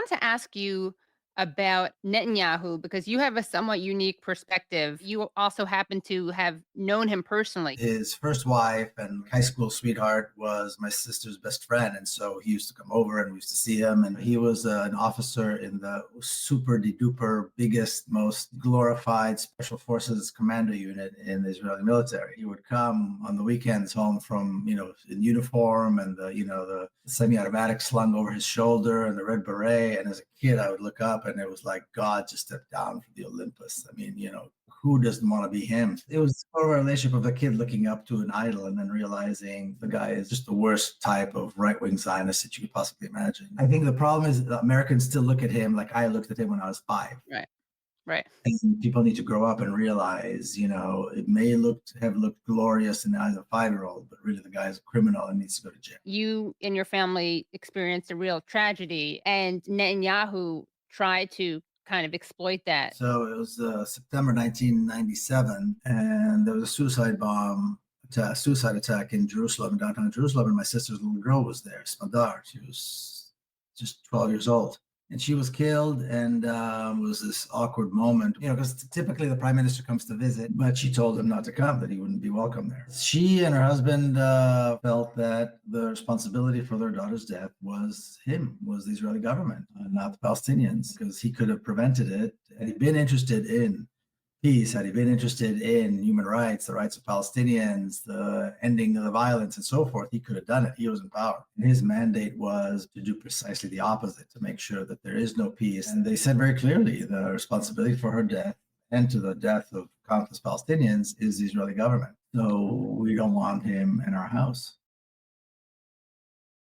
wanted to ask you about Netanyahu because you have a somewhat unique perspective. You also happen to have known him personally. His first wife and high school sweetheart was my sister's best friend. And so he used to come over and we used to see him. And he was an officer in the super de duper biggest, most glorified special forces commando unit in the Israeli military. He would come on the weekends home from, in uniform and the semi-automatic slung over his shoulder and the red beret. And as a kid, I would look up and it was like God just stepped down from the Olympus. I mean, who doesn't want to be him? It was sort of a relationship of a kid looking up to an idol and then realizing the guy is just the worst type of right-wing Zionist that you could possibly imagine. I think the problem is that Americans still look at him like I looked at him when I was 5. Right. Right. And people need to grow up and realize, it may have looked glorious in the eyes of a 5-year-old, but really the guy is a criminal and needs to go to jail. You and your family experienced a real tragedy, and Netanyahu tried to kind of exploit that. So it was September 1997, and there was a suicide attack in Jerusalem, in downtown Jerusalem, and my sister's little girl was there, Smadar. She was just 12 years old. And she was killed, and it was this awkward moment, because typically the prime minister comes to visit, but she told him not to come, that he wouldn't be welcome there. She and her husband felt that the responsibility for their daughter's death was the Israeli government, not the Palestinians, because he could have prevented it. Had he been interested in peace, had he been interested in human rights, the rights of Palestinians, the ending of the violence and so forth, he could have done it. He was in power. And his mandate was to do precisely the opposite, to make sure that there is no peace. And they said very clearly the responsibility for her death and to the death of countless Palestinians is the Israeli government. So we don't want him in our house.